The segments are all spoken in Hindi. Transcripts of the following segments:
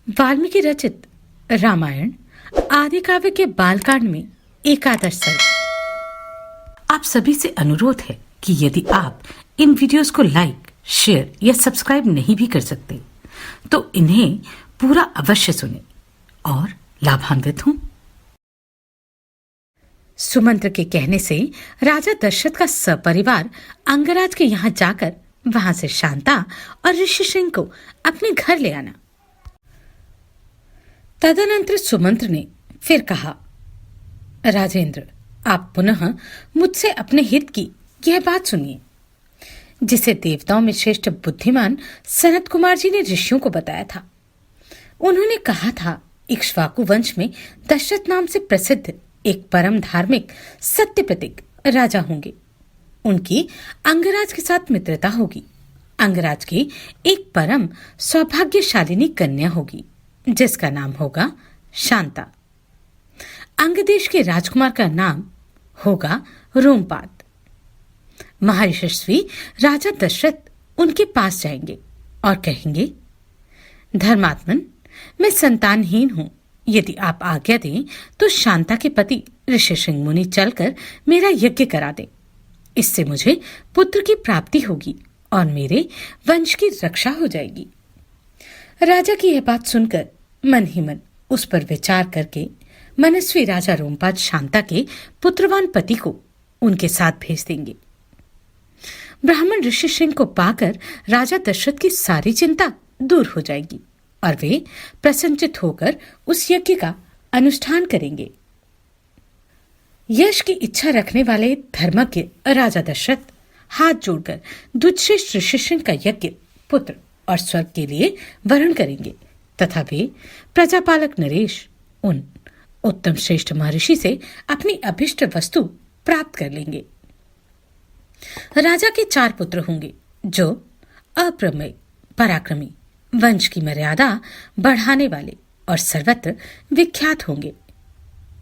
वाल्मीकि रचित रामायण आदि काव्य के बालकांड में एकादश सर्ग। आप सभी से अनुरोध है कि यदि आप इन वीडियोस को लाइक, शेयर या सब्सक्राइब नहीं भी कर सकते तो इन्हें पूरा अवश्य सुनें और लाभान्वित हों। सुमंत्र के कहने से राजा दशरथ का सपरिवार अंगराज के यहाँ जाकर वहां से शांता और ऋषि सिंह को अपने घर ले आना। तदनंतर सुमंत्र ने फिर कहा, राजेंद्र, आप पुनः मुझसे अपने हित की यह बात सुनिए, जिसे देवताओं में श्रेष्ठ बुद्धिमान सनत कुमार जी ने ऋषियों को बताया था। उन्होंने कहा था, इक्ष्वाकु वंश में दशरथ नाम से प्रसिद्ध एक परम धार्मिक सत्य प्रतीक राजा होंगे। उनकी अंगराज के साथ मित्रता होगी। अंगराज की एक परम सौभाग्यशालिनी कन्या होगी जिसका नाम होगा शांता। अंगदेश के राजकुमार का नाम होगा रोमपाद। महर्षि राजा दशरथ उनके पास जाएंगे और कहेंगे, धर्मात्मन, मैं संतानहीन हूं। यदि आप आज्ञा दें तो शांता के पति ऋषि सिंह मुनि चलकर मेरा यज्ञ करा दे। इससे मुझे पुत्र की प्राप्ति होगी और मेरे वंश की रक्षा हो जाएगी। राजा की यह बात सुनकर मन ही मन उस पर विचार करके मनस्वी राजा रोमपाद शांता के पुत्रवान पति को उनके साथ भेज देंगे। ब्राह्मण ऋषि सिंह को पाकर राजा दशरथ की सारी चिंता दूर हो जाएगी और वे प्रसन्नचित होकर उस यज्ञ का अनुष्ठान करेंगे। यश की इच्छा रखने वाले धर्मज्ञ राजा दशरथ हाथ जोड़कर दुष्श्रेष्ठ ऋषि सिंह का यज्ञ पुत्र और स्वर्ग के लिए वर्ण करेंगे तथा वे प्रजापालक नरेश उन उत्तम श्रेष्ठ महर्षि से अपनी अभिष्ट वस्तु प्राप्त कर लेंगे। राजा के 4 पुत्र होंगे जो अप्रमेय, पराक्रमी, वंश की मर्यादा बढ़ाने वाले और सर्वत्र विख्यात होंगे।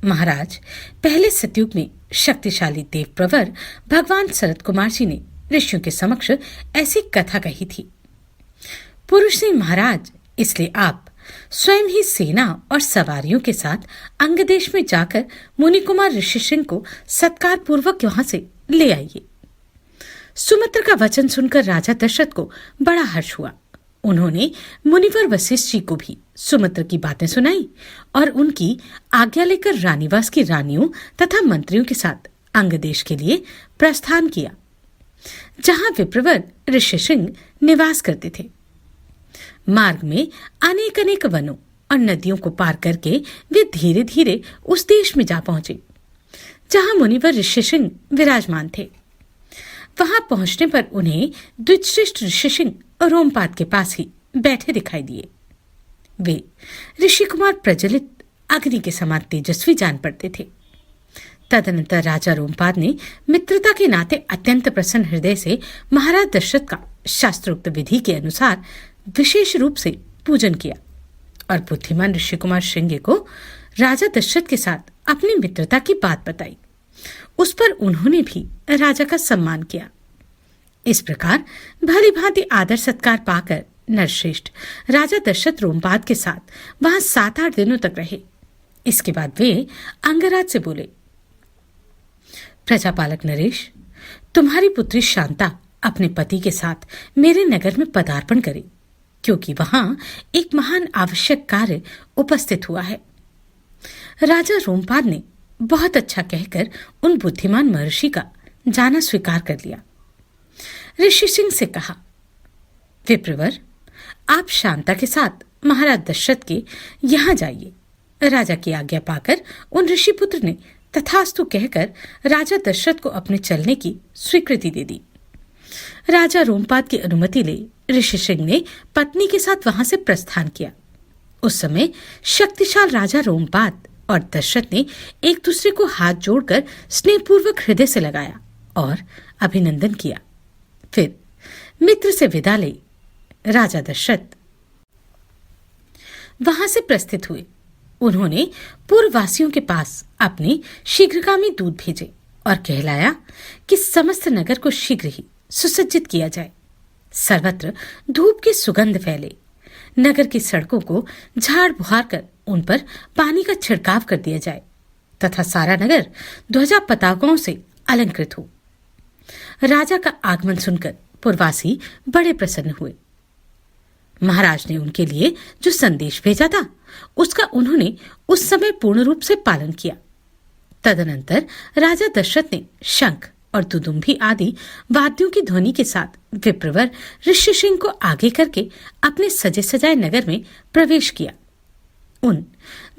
महाराज, पहले सतयुग में शक्तिशाली देव प्रवर भगवान शरद कुमार जी ने ऋषियों के समक्ष ऐसी कथा कही थी। पुरुष सिंह महाराज, इसलिए आप स्वयं ही सेना और सवारियों के साथ अंगदेश में जाकर मुनि कुमार ऋषि सिंह को सत्कार पूर्वक वहां से ले आइए। सुमित्र का वचन सुनकर राजा दशरथ को बड़ा हर्ष हुआ। उन्होंने मुनिवर वशिष्ठ जी को भी सुमित्र की बातें सुनाई और उनकी आज्ञा लेकर रानीवास की रानियों तथा मंत्रियों के साथ अंगदेश के लिए प्रस्थान किया, जहां विप्रवर ऋषि सिंह निवास करते थे। मार्ग में अनेक अनेक वनों और नदियों को पार करके वे धीरे धीरे उस देश में जा पहुंचे जहां मुनिवर ऋषि सिंह विराजमान थे। वहां पहुंचने पर उन्हें द्विजश्रेष्ठ ऋषि सिंह रोमपाद के पास ही बैठे दिखाई दिए। वे ऋषि कुमार प्रज्वलित अग्नि के समान तेजस्वी जान पड़ते थे। तदनंतर राजा रोमपाद ने मित्रता के नाते अत्यंत प्रसन्न हृदय से महाराज दशरथ का शास्त्रोक्त विधि के अनुसार विशेष रूप से पूजन किया और बुद्धिमान ऋषि कुमार श्रृंगी को राजा दशरथ के साथ अपनी मित्रता की बात बताई। उस पर उन्होंने भी राजा का सम्मान किया। इस प्रकार भली भांति आदर सत्कार पाकर नरश्रेष्ठ राजा दशरथ रोमपाद के साथ वहां 7-8 दिनों तक रहे। इसके बाद वे अंगराज से बोले, प्रजापालक नरेश, तुम्हारी पुत्री शांता अपने पति के साथ मेरे नगर में पदार्पण करे, क्योंकि वहां एक महान आवश्यक कार्य उपस्थित हुआ है। राजा रोमपाद ने बहुत अच्छा कहकर उन बुद्धिमान महर्षि का जाना स्वीकार कर लिया। ऋषि सिंह से कहा, विप्रवर, आप शांता के साथ महाराज दशरथ के यहाँ जाइए। राजा की आज्ञा पाकर उन ऋषि पुत्र ने तथास्तु कहकर राजा दशरथ को अपने चलने की स्वीकृति दे दी। राजा रोमपाद की अनुमति ले ऋषि सिंह ने पत्नी के साथ वहां से प्रस्थान किया। उस समय शक्तिशाल राजा रोमपाद और दशरथ ने एक दूसरे को हाथ जोड़कर स्नेहपूर्वक हृदय से लगाया और अभिनंदन किया। फिर मित्र से विदा ले राजा दशरथ वहां से प्रस्थित हुए। उन्होंने पूर्ववासियों के पास अपने शीघ्रगामी दूत भेजे और कहलाया कि समस्त नगर को शीघ्र ही सुसज्जित किया जाए। सर्वत्र धूप की सुगंध फैले, नगर की सड़कों को झाड़ बुहार कर उन पर पानी का छिड़काव कर दिया जाए तथा सारा नगर ध्वजा पताकाओं से अलंकृत हो। राजा का आगमन सुनकर पुरवासी बड़े प्रसन्न हुए। महाराज ने उनके लिए जो संदेश भेजा था उसका उन्होंने उस समय पूर्ण रूप से पालन किया। तदनंतर राजा दशरथ ने शंख और दुदुम्भी आदि वाद्यों की ध्वनि के साथ विप्रवर ऋषिसिंह को आगे करके अपने सजे सजाए नगर में प्रवेश किया। उन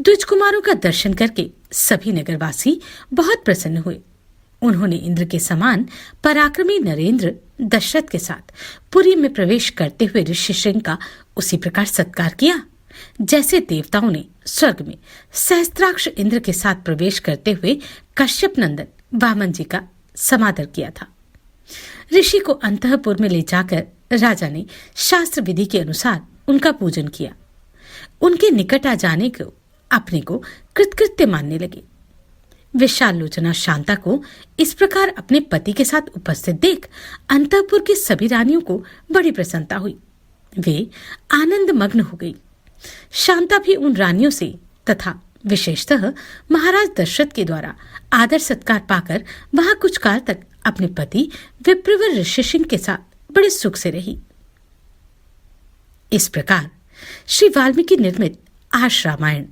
द्विज कुमारों का दर्शन करके सभी नगरवासी बहुत प्रसन्न हुए। उन्होंने इंद्र के समान पराक्रमी नरेंद्र दशरथ के साथ पुरी में प्रवेश करते हुए ऋषिसिंह का उसी प्रकार सत्कार किया जैसे देवताओं ने स्वर्ग में सहस्त्राक्ष इंद्र के साथ प्रवेश करते हुए कश्यप नंदन वामन जी का समादर किया था। ऋषि को अंतःपुर में ले जाकर राजा ने शास्त्र विधि के अनुसार उनका पूजन किया। उनके निकट आ जाने को अपने को कृतकृत्य मानने लगे। विशाल लोचना शांता को इस प्रकार अपने पति के साथ उपस्थित देख अंतःपुर की सभी रानियों को बड़ी प्रसन्नता हुई। वे आनंद मग्न हो गई। शांता भी उन रानियों से तथा विशेषतः महाराज दशरथ के द्वारा आदर सत्कार पाकर वहां कुछ काल तक अपने पति विप्रवर ऋषिसिंह के साथ बड़े सुख से रही। इस प्रकार श्री वाल्मीकि निर्मित आर्ष रामायण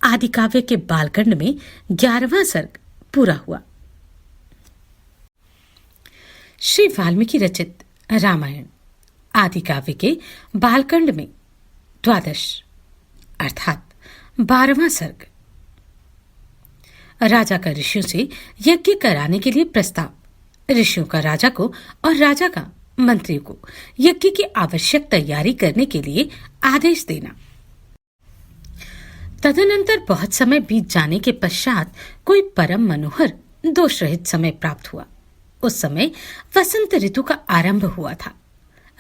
आदि काव्य के बालखंड में 11वां सर्ग पूरा हुआ। श्री वाल्मीकि रचित रामायण आदि काव्य के बालखंड में द्वादश अर्थात 12वां सर्ग। राजा का ऋषियों से यज्ञ कराने के लिए प्रस्ताव। ऋषियों का राजा को और राजा का मंत्रियों को यज्ञ की आवश्यक तैयारी करने के लिए आदेश देना। तदनंतर बहुत समय बीत जाने के पश्चात कोई परम मनोहर दोष रहित समय प्राप्त हुआ। उस समय वसंत ऋतु का आरंभ हुआ था।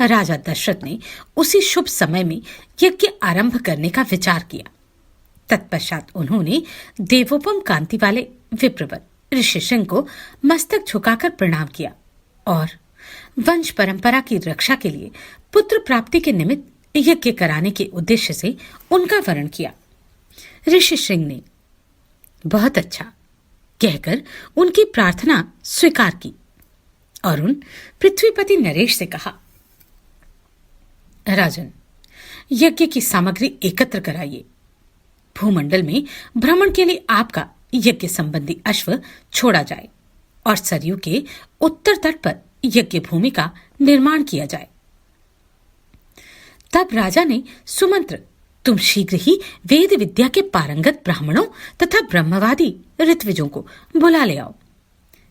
राजा दशरथ ने उसी शुभ समय में यज्ञ आरंभ करने का विचार किया। तत्पश्चात उन्होंने देवोपम कांति वाले विप्रवर ऋषिसिंह को मस्तक झुकाकर प्रणाम किया और वंश परंपरा की रक्षा के लिए पुत्र प्राप्ति के निमित्त यज्ञ कराने के उद्देश्य से उनका वरण किया। ऋषिसिंह ने बहुत अच्छा कहकर उनकी प्रार्थना स्वीकार की और उन पृथ्वीपति नरेश से कहा, राजन, यज्ञ की सामग्री एकत्र कराइए। भूमंडल में भ्रमण के लिए आपका यज्ञ संबंधी अश्व छोड़ा जाए और सरयू के उत्तर तट पर यज्ञ भूमि का निर्माण किया जाए। तब राजा ने सुमंत्र, तुम शीघ्र ही वेद विद्या के पारंगत ब्राह्मणों तथा ब्रह्मवादी ऋत्विजों को बुला ले आओ।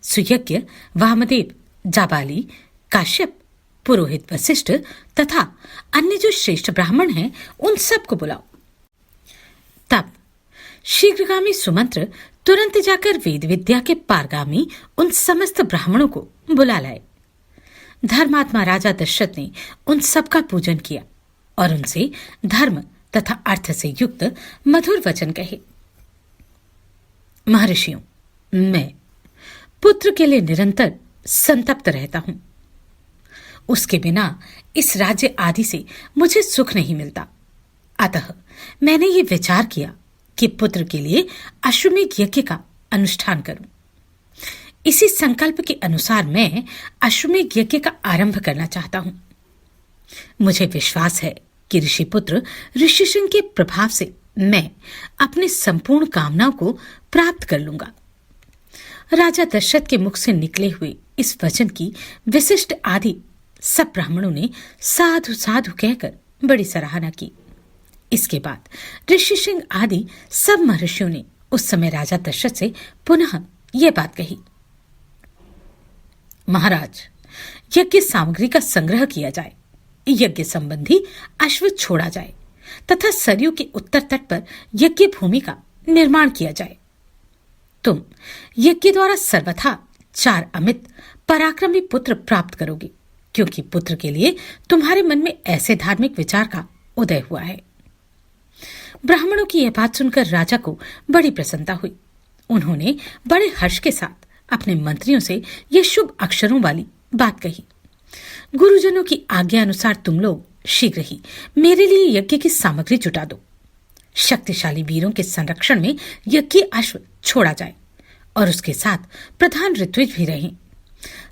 सुयज्ञ वामदेव, जाबाली, काश्यप, पुरोहित वशिष्ठ तथा अन्य जो श्रेष्ठ ब्राह्मण हैं उन सबको बुलाओ। तब शीघ्रगामी सुमंत्र तुरंत जाकर वेद विद्या के पारगामी उन समस्त ब्राह्मणों को बुला लाए। धर्मात्मा राजा दशरथ ने उन सबका पूजन किया और उनसे धर्म तथा अर्थ से युक्त मधुर वचन कहे। महर्षियों, मैं पुत्र के लिए निरंतर संतप्त रहता हूं। उसके बिना इस राज्य आदि से मुझे सुख नहीं मिलता। अतः मैंने ये विचार किया कि पुत्र के लिए अश्वमेध यज्ञ का अनुष्ठान करूं। इसी संकल्प के अनुसार मैं अश्वमेध यज्ञ का आरंभ करना चाहता हूं। मुझे विश्वास है कि ऋषिपुत्र ऋषिसिंह के प्रभाव से मैं अपनी संपूर्ण कामनाओं को प्राप्त कर लूंगा। राजा दशरथ के मुख से निकले हुए इस वचन की विशिष्ट आदि सब ब्राह्मणों ने साधु साधु कहकर बड़ी सराहना की। इसके बाद ऋषिसिंह आदि सब महर्षियों ने उस समय राजा दशरथ से पुनः यह बात कही, महाराज, यज्ञ सामग्री का संग्रह किया जाए, यज्ञ संबंधी अश्व छोड़ा जाए तथा सरयू के उत्तर तट पर यज्ञ भूमि का निर्माण किया जाए। तुम यज्ञ द्वारा सर्वथा 4 अमित पराक्रमी पुत्र प्राप्त करोगे, क्योंकि पुत्र के लिए तुम्हारे मन में ऐसे धार्मिक विचार का उदय हुआ है। ब्राह्मणों की यह बात सुनकर राजा को बड़ी प्रसन्नता हुई। उन्होंने बड़े हर्ष के साथ अपने मंत्रियों से यह शुभ अक्षरों वाली बात कही, गुरुजनों की आज्ञा अनुसार तुम लोग शीघ्र ही मेरे लिए यज्ञ की सामग्री जुटा दो। शक्तिशाली वीरों के संरक्षण में यज्ञ अश्व छोड़ा जाए और उसके साथ प्रधान ऋत्विज भी रहें।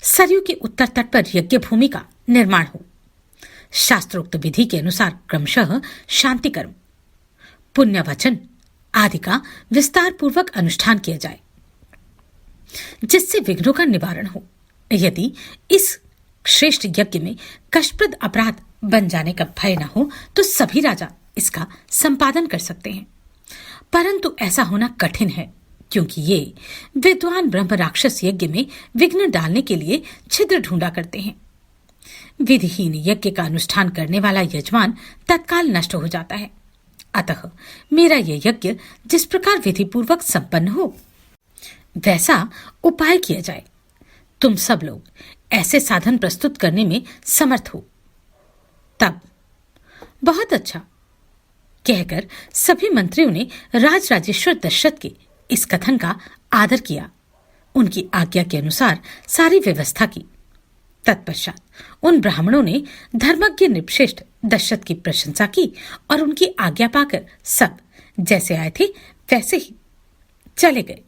सरयू के उत्तर तट पर यज्ञ भूमि का निर्माण हो। शास्त्रोक्त विधि के अनुसार क्रमशः शांति कर्म, पुण्य वचन आदि का विस्तार पूर्वक अनुष्ठान किया जाए, जिससे विघ्नों का निवारण हो। यदि इस श्रेष्ठ यज्ञ में कष्टप्रद अपराध बन जाने का भय न हो तो सभी राजा इसका संपादन कर सकते हैं, परंतु ऐसा होना कठिन है, क्योंकि ये विद्वान ब्रह्म राक्षस यज्ञ में विघ्न डालने के लिए छिद्र ढूंढा करते हैं। विधिहीन यज्ञ का अनुष्ठान करने वाला यजमान तत्काल नष्ट हो जाता है। अतः मेरा यह यज्ञ जिस प्रकार विधि पूर्वक संपन्न हो वैसा उपाय किया जाए। तुम सब लोग ऐसे साधन प्रस्तुत करने में समर्थ हो। तब बहुत अच्छा कहकर सभी मंत्रियों ने राजराजेश्वर दशरथ के इस कथन का आदर किया। उनकी आज्ञा के अनुसार सारी व्यवस्था की। तत्पश्चात उन ब्राह्मणों ने धर्मज्ञ नृपश्रेष्ठ दशरथ की प्रशंसा की और उनकी आज्ञा पाकर सब जैसे आए थे वैसे ही चले गए।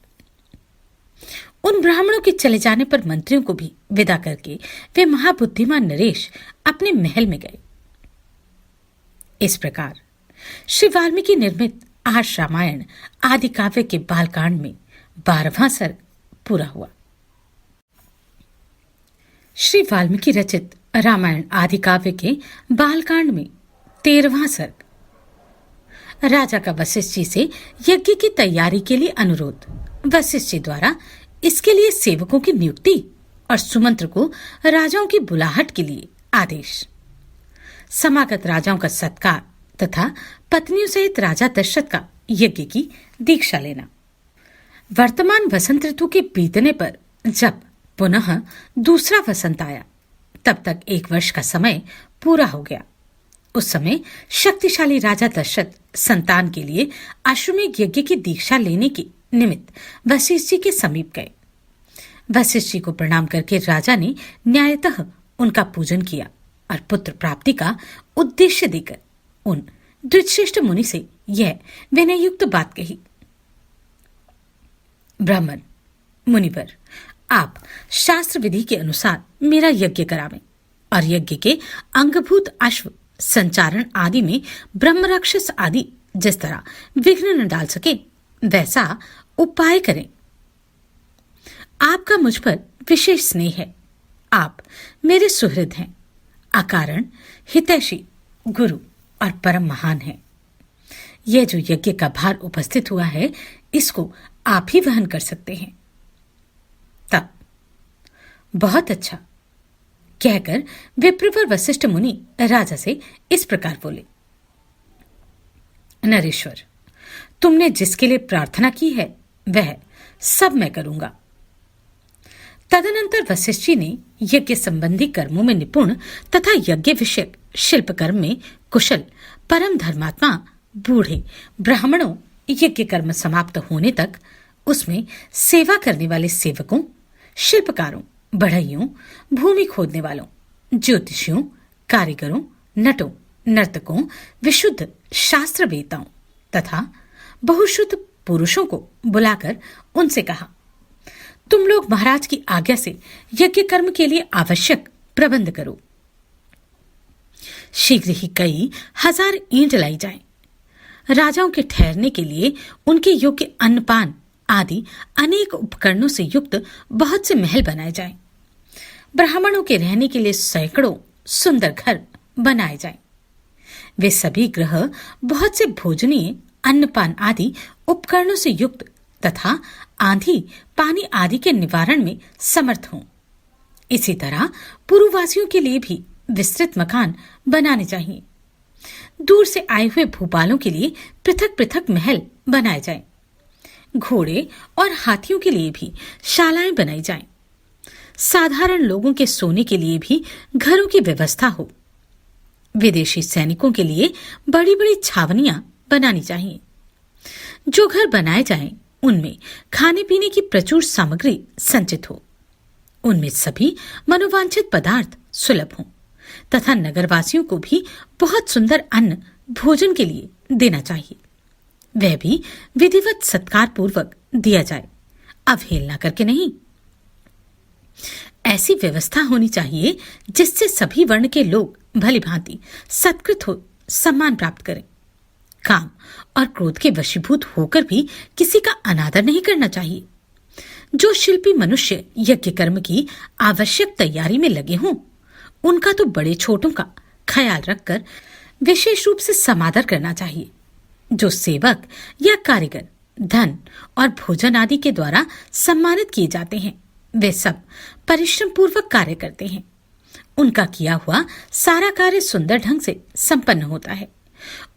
उन ब्राह्मणों के चले जाने पर मंत्रियों को भी विदा करके वे महाबुद्धिमान नरेश अपने महल में गए। इस प्रकार श्री वाल्मीकि निर्मित आर्ष रामायण आदि काव्य के बालकांड में 12वां सर्ग पूरा हुआ। श्री वाल्मीकि रचित रामायण आदि काव्य के बालकांड में 13वां सर्ग। राजा का वशिष्ठ जी से यज्ञ की तैयारी के लिए अनुरोध। वशिष्ठ जी द्वारा इसके लिए सेवकों की नियुक्ति और सुमंत्र को राजाओं की बुलाहट के लिए आदेश। समागत राजाओं का सत्कार तथा पत्नियों सहित राजा दशरथ का यज्ञ की दीक्षा लेना। वर्तमान वसंत ऋतु के बीतने पर जब पुनः दूसरा वसंत आया तब तक 1 वर्ष का समय पूरा हो गया। उस समय शक्तिशाली राजा दशरथ संतान के लिए अश्वमेध यज्ञ की दीक्षा लेने के निमित्त वशिष्ठ जी के समीप गए। वशिष्ठ जी को प्रणाम करके राजा ने न्यायतः उनका पूजन किया और पुत्र प्राप्ति का उद्देश्य देकर उन द्विजश्रेष्ठ मुनि से यह विनययुक्त बात कही। ब्राह्मण मुनिवर, आप शास्त्र विधि के अनुसार मेरा यज्ञ करावें और यज्ञ के अंगभूत अश्व संचारण आदि में ब्रह्म राक्षस आदि जिस तरह विघ्न न डाल सके वैसा उपाय करें। आपका मुझ पर विशेष स्नेह है। आप मेरे सुहृद हैं, अकारण हितैषी, गुरु और परम महान हैं। यह जो यज्ञ का भार उपस्थित हुआ है इसको आप ही वहन कर सकते हैं। तब बहुत अच्छा कहकर विप्रवर वशिष्ठ मुनि राजा से इस प्रकार बोले। नरेश्वर, तुमने जिसके लिए प्रार्थना की है वह सब मैं करूंगा। तदनंतर वशिष्ठ जी ने यज्ञ संबंधी कर्मों में निपुण तथा यज्ञ विषयक शिल्प कर्म में कुशल परम धर्मात्मा बूढ़े ब्राह्मणों यज्ञ कर्म समाप्त होने तक उसमें सेवा करने वाले सेवकों, शिल्पकारों, बढ़इयों, भूमि खोदने वालों, ज्योतिषियों, कारीगरों, नटों, नर्तकों, विशुद्ध शास्त्र वेताओं तथा बहुशुद्ध पुरुषों को बुलाकर उनसे कहा, तुम लोग महाराज की आज्ञा से यज्ञ कर्म के लिए आवश्यक प्रबंध करो। शीघ्र ही कई हजार ईंट लाई जाएं। राजाओं के ठहरने के लिए उनके योग्य अन्नपान आदि अनेक उपकरणों से युक्त बहुत से महल बनाए जाएं। ब्राह्मणों के रहने के लिए सैकड़ों सुंदर घर बनाए जाएं। वे सभी ग्रह बहुत से भोजनीय अन्नपान आदि उपकरणों से युक्त तथा आंधी पानी आदि के निवारण में समर्थ हों। इसी तरह पूर्ववासियों के लिए भी विस्तृत मकान बनाने चाहिए। दूर से आए हुए भूपालों के लिए पृथक पृथक महल बनाए जाएं। घोड़े और हाथियों के लिए भी शालाएं बनाई जाएं। साधारण लोगों के सोने के लिए भी घरों की व्यवस्था हो। विदेशी सैनिकों के लिए बड़ी बड़ी छावनियां बनानी चाहिए। जो घर बनाए जाएं उनमें खाने पीने की प्रचुर सामग्री संचित हो। उनमें सभी मनोवांछित पदार्थ सुलभ हों। तथा नगरवासियों को भी बहुत सुंदर अन्न भोजन के लिए देना चाहिए। वह भी विधिवत सत्कार पूर्वक दिया जाए, अवहेलना करके नहीं। ऐसी व्यवस्था होनी चाहिए जिससे सभी वर्ण के लोग भली भांति सत्कृत हो सम्मान प्राप्त करें। काम और क्रोध के वशीभूत होकर भी किसी का अनादर नहीं करना चाहिए। जो शिल्पी मनुष्य यज्ञ कर्म की आवश्यक तैयारी में लगे हों, उनका तो बड़े छोटों का ख्याल रखकर विशेष रूप से समादर करना चाहिए। जो सेवक या कारीगर धन और भोजन आदि के द्वारा सम्मानित किए जाते हैं, वे सब परिश्रम पूर्वक कार्य करते हैं। उनका किया हुआ सारा कार्य सुंदर ढंग से संपन्न होता है।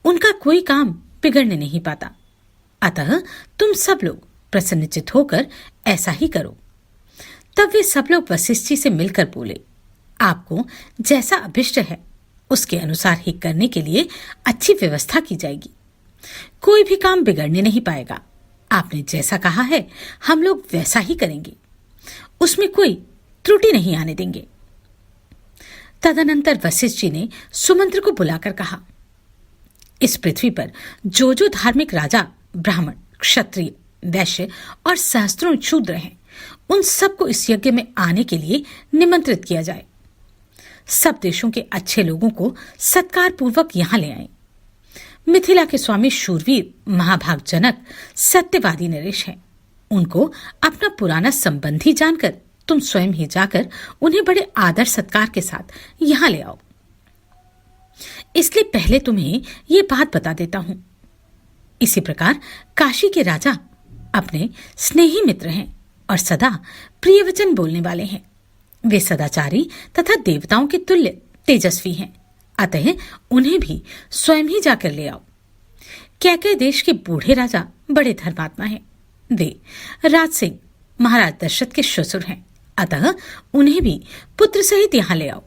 उनका कोई काम बिगड़ने नहीं पाता। अतः तुम सब लोग प्रसन्नचित होकर ऐसा ही करो। तब वे सब लोग वशिष्ठ जी से मिलकर बोले, आपको जैसा अभिष्ट है उसके अनुसार ही करने के लिए अच्छी व्यवस्था की जाएगी। कोई भी काम बिगड़ने नहीं पाएगा। आपने जैसा कहा है हम लोग वैसा ही करेंगे, उसमें कोई त्रुटि नहीं आने देंगे। तदनंतर वशिष्ठ जी ने सुमंत्र को बुलाकर कहा, इस पृथ्वी पर जो जो धार्मिक राजा, ब्राह्मण, क्षत्रिय, वैश्य और सहस्त्रों शूद्र हैं, उन सबको इस यज्ञ में आने के लिए निमंत्रित किया जाए। सब देशों के अच्छे लोगों को सत्कार पूर्वक यहां ले आए। मिथिला के स्वामी शूरवीर महाभाग जनक सत्यवादी नरेश हैं। उनको अपना पुराना संबंधी जानकर तुम स्वयं ही जाकर उन्हें बड़े आदर सत्कार के साथ यहां ले आओ। इसलिए पहले तुम्हें ये बात बता देता हूं। इसी प्रकार काशी के राजा अपने स्नेही मित्र हैं और सदा प्रिय वचन बोलने वाले हैं। वे सदाचारी तथा देवताओं के तुल्य तेजस्वी हैं। अतः उन्हें भी स्वयं ही जाकर ले आओ। कैकेय देश के बूढ़े राजा बड़े धर्मात्मा हैं। वे राज सिंह महाराज दशरथ के ससुर हैं। अतः उन्हें भी पुत्र सहित यहां ले आओ।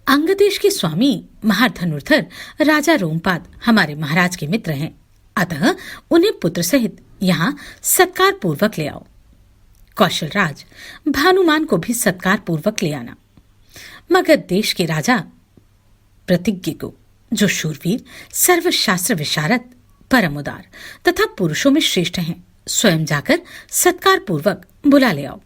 अंगदेश के स्वामी महाधनुर्धर राजा रोमपाद हमारे महाराज के मित्र हैं। अतः उन्हें पुत्र सहित यहां सत्कार पूर्वक ले आओ। कौशल राज भानुमान को भी सत्कार पूर्वक ले आना। मगध देश के राजा प्रतिज्ञ को, जो शूरवीर, सर्वशास्त्र विशारद, परम उदार तथा पुरुषों में श्रेष्ठ हैं, स्वयं जाकर सत्कार पूर्वक बुला ले आओ।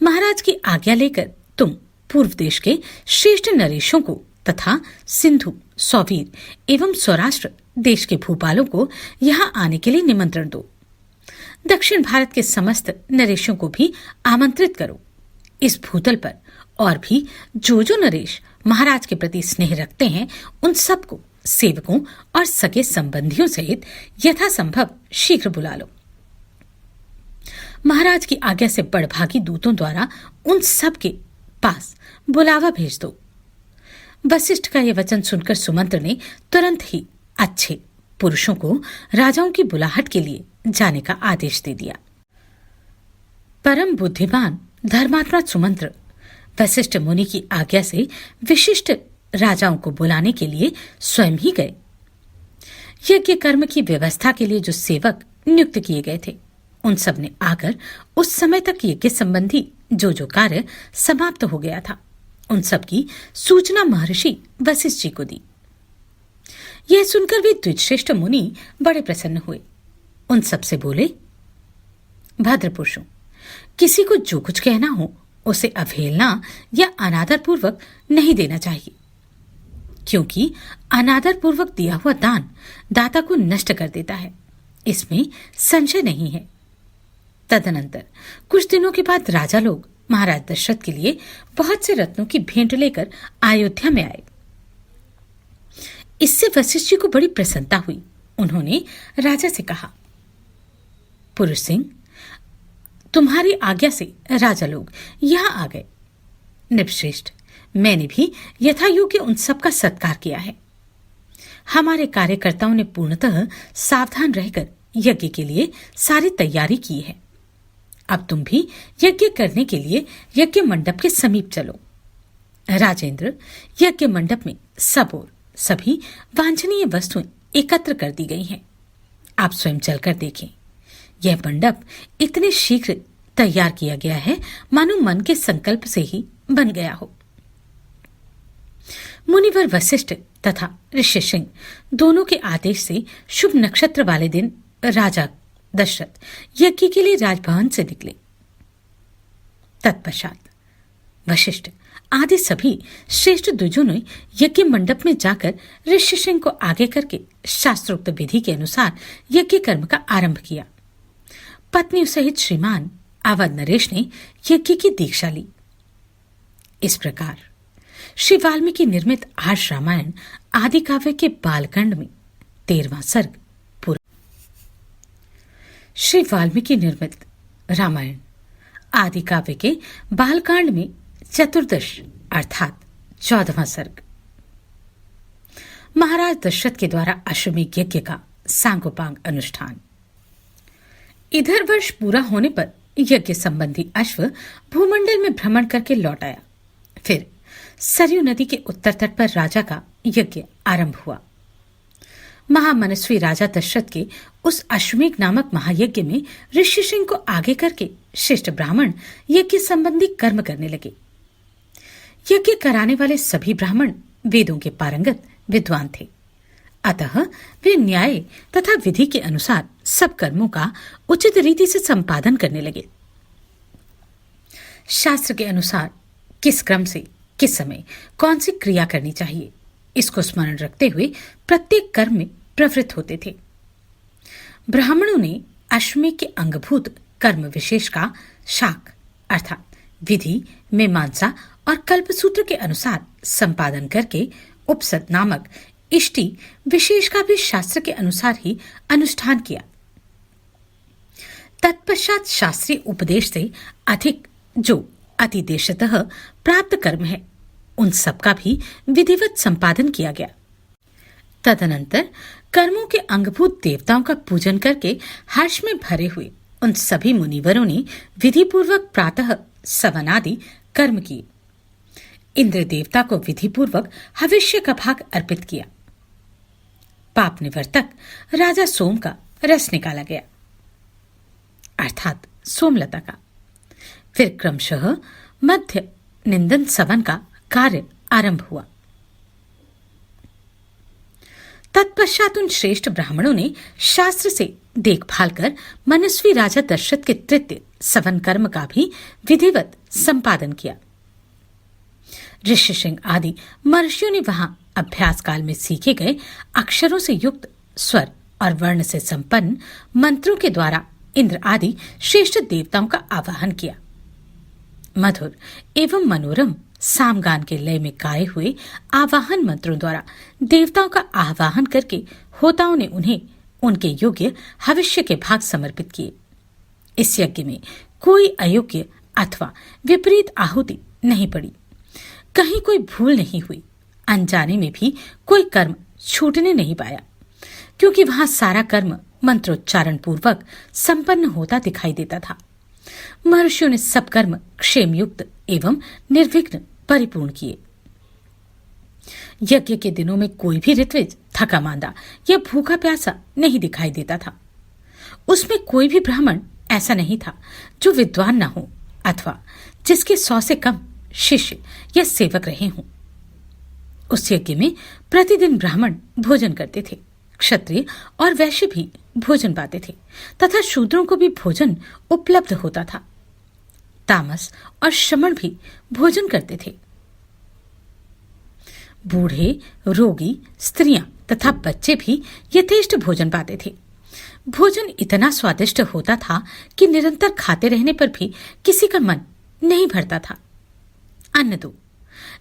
महाराज की आज्ञा लेकर तुम पूर्व देश के श्रेष्ठ नरेशों को तथा सिंधु, सौवीर एवं सौराष्ट्र देश के भूपालों को यहां आने के लिए निमंत्रण दो। दक्षिण भारत के समस्त नरेशों को भी आमंत्रित करो। इस भूतल पर और भी जो जो नरेश महाराज के प्रति स्नेह रखते हैं, उन सबको सेवकों और सगे संबंधियों सहित यथासंभव शीघ्र बुला लो। महाराज की आज्ञा से बड़भागी दूतों द्वारा उन सब के पास बुलावा भेज दो। वशिष्ठ का यह वचन सुनकर सुमंत्र ने तुरंत ही अच्छे पुरुषों को राजाओं की बुलाहट के लिए जाने का आदेश दे दिया। परम बुद्धिमान धर्मात्मा सुमंत्र वशिष्ठ मुनि की आज्ञा से विशिष्ट राजाओं को बुलाने के लिए स्वयं ही गए। यज्ञ कर्म की व्यवस्था के लिए जो सेवक नियुक्त किए गए थे, उन सब ने आकर उस समय तक यज्ञ संबंधी जो जो कार्य समाप्त हो गया था, उन सब की सूचना महर्षि वशिष्ठ जी को दी। यह सुनकर वे द्विजश्रेष्ठ मुनि बड़े प्रसन्न हुए। उन सब से बोले, भद्र पुरुषों, किसी को जो कुछ कहना हो उसे अवहेलना या अनादर पूर्वक नहीं देना चाहिए, क्योंकि अनादर पूर्वक दिया हुआ दान दाता को नष्ट कर देता है, इसमें संशय नहीं है। तदनंतर कुछ दिनों के बाद राजा लोग महाराज दशरथ के लिए बहुत से रत्नों की भेंट लेकर अयोध्या में आए। इससे वशिष्ठ जी को बड़ी प्रसन्नता हुई। उन्होंने राजा से कहा, पुरुष सिंह, तुम्हारी आज्ञा से राजा लोग यहां आ गए। नृपश्रेष्ठ, मैंने भी यथायोग्य उन सब का सत्कार किया है। हमारे कार्यकर्ताओं ने पूर्णतः सावधान रहकर यज्ञ के लिए सारी तैयारी की है। अब तुम भी यज्ञ करने के लिए यज्ञ मंडप के समीप चलो। राजेंद्र, यज्ञ मंडप में सब ओर सभी वांछनीय वस्तुएं एकत्र कर दी गई हैं। आप स्वयं चलकर देखें। यह मंडप इतने शीघ्र तैयार किया गया है मानो मन के संकल्प से ही बन गया हो। मुनिवर वशिष्ठ तथा ऋषिसिंह दोनों के आदेश से शुभ नक्षत्र वाले दिन राजा दशरथ यज्ञ के लिए राजभवन से निकले। तत्पश्चात वशिष्ठ आदि सभी श्रेष्ठ द्विजों ने यज्ञ मंडप में जाकर ऋषिसिंह को आगे करके शास्त्रोक्त विधि के अनुसार यज्ञ कर्म का आरंभ किया। पत्नियों सहित श्रीमान अवध नरेश ने यज्ञ की दीक्षा ली। इस प्रकार श्री वाल्मीकि निर्मित आर्ष रामायण आदि काव्य के बालकांड में 13वां सर्ग पूरा। श्री वाल्मीकि निर्मित रामायण आदि काव्य के बालकांड में चतुर्दश अर्थात 14वां सर्ग। महाराज दशरथ के द्वारा अश्वमेध यज्ञ का सांगोपांग अनुष्ठान। इधर वर्ष पूरा होने पर यज्ञ संबंधी अश्व भूमंडल में भ्रमण करके लौट आया। फिर सरयू नदी के उत्तर तट पर राजा का यज्ञ आरंभ हुआ। महामनस्वी राजा दशरथ के उस अश्वमेध नामक महायज्ञ में ऋषिसिंह को आगे करके श्रेष्ठ ब्राह्मण यज्ञ संबंधी कर्म करने लगे। यज्ञ कराने वाले सभी ब्राह्मण वेदों के पारंगत विद्वान थे, अतः वे न्याय तथा विधि के अनुसार सब कर्मों का उचित रीति से संपादन करने लगे। शास्त्र के अनुसार किस क्रम से किस समय कौन सी क्रिया करनी चाहिए, इसको स्मरण रखते हुए प्रत्येक कर्म में प्रवृत्त होते थे। ब्राह्मणों ने अश्वमेध के अंगभूत कर्म विशेष का शाक अर्थात विधि, मीमांसा और कल्पसूत्र के अनुसार संपादन करके उपसद नामक इष्टि विशेष का भी शास्त्र के अनुसार ही अनुष्ठान किया। तत्पश्चात शास्त्रीय उपदेश से अधिक जो अतिदेशतः प्राप्त कर्म है, उन सब का भी विधिवत संपादन किया गया। तदनंतर कर्मों के अंगभूत देवताओं का पूजन करके हर्ष में भरे हुए उन सभी मुनिवरों ने विधिपूर्वक प्रातः सवनादि कर्म किए। इंद्र देवता को विधिपूर्वक हविष्य का भाग अर्पित किया। पाप निवर्तक राजा सोम का रस निकाला गया अर्थात सोमलता का। फिर क्रमशः मध्य निंदन सवन का कार्य आरंभ हुआ। तत्पश्चात उन श्रेष्ठ ब्राह्मणों ने शास्त्र से देखभाल कर मनस्वी राजा दशरथ के तृतीय सवन कर्म का भी विधिवत संपादन किया। ऋषिसिंह आदि महर्षियों ने वहां अभ्यास काल में सीखे गए अक्षरों से युक्त स्वर और वर्ण से संपन्न मंत्रों के द्वारा इंद्र आदि श्रेष्ठ देवताओं का आवाहन किया। मधुर एवं मनोरम सामगान के लय में गाए हुए आवाहन मंत्रों द्वारा देवताओं का आवाहन करके होताओं ने उन्हें उनके योग्य हविष्य के भाग समर्पित किए। इस यज्ञ में कोई अयोग्य अथवा विपरीत आहुति नहीं पड़ी, कहीं कोई भूल नहीं हुई, अनजाने में भी कोई कर्म छूटने नहीं पाया, क्योंकि वहां सारा कर्म मंत्रोच्चारण पूर्वक संपन्न होता दिखाई देता था। महर्षियों ने सब कर्म क्षेमयुक्त एवं निर्विघ्न परिपूर्ण किए। यज्ञ के दिनों में कोई भी ऋत्विज थका मांदा या भूखा प्यासा नहीं दिखाई देता था। उसमें कोई भी ब्राह्मण ऐसा नहीं था जो विद्वान न हो अथवा जिसके 100 से कम शिष्य या सेवक रहे हों। उस यज्ञ में प्रतिदिन ब्राह्मण भोजन करते थे, क्षत्रिय और वैश्य भी भोजन पाते थे तथा शूद्रों को भी भोजन उपलब्ध होता था। तामस और श्रमण भी भोजन करते थे। बूढ़े, रोगी, स्त्रियां तथा बच्चे भी यथेष्ट भोजन पाते थे। भोजन इतना स्वादिष्ट होता था कि निरंतर खाते रहने पर भी किसी का मन नहीं भरता था। अन्न दो,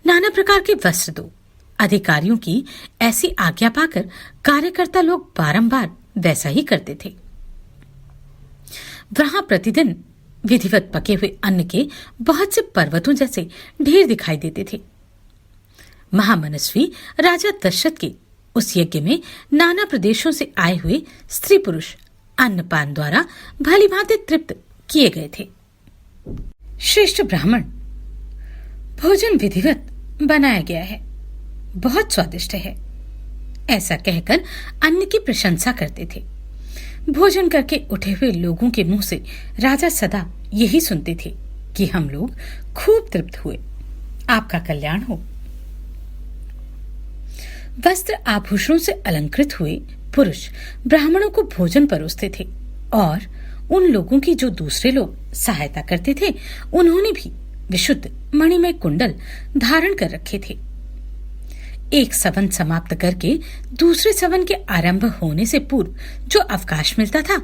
नाना प्रकार के वस्त्र दो, अधिकारियों की ऐसी आज्ञा पाकर कार्यकर्ता लोग बारंबार वैसा ही करते थे। वहां प्रतिदिन विधिवत पके हुए अन्न के बहुत से पर्वतों जैसे ढेर दिखाई देते थे। महामनस्वी राजा दशरथ के उस यज्ञ में नाना प्रदेशों से आए हुए स्त्री पुरुष अन्नपान द्वारा भली भांति तृप्त किए गए थे। श्रेष्ठ ब्राह्मण, भोजन विधिवत बनाया गया है, बहुत स्वादिष्ट है, ऐसा कहकर अन्न की प्रशंसा करते थे। भोजन करके उठे हुए लोगों के मुंह से राजा सदा यही सुनते थे कि हम लोग खूब तृप्त हुए, आपका कल्याण हो। वस्त्र आभूषणों से अलंकृत हुए पुरुष ब्राह्मणों को भोजन परोसते थे और उन लोगों की जो दूसरे लोग सहायता करते थे उन्होंने भी विशुद्ध मणिमय कुंडल धारण कर रखे थे। एक सवन समाप्त करके दूसरे सवन के आरंभ होने से पूर्व जो अवकाश मिलता था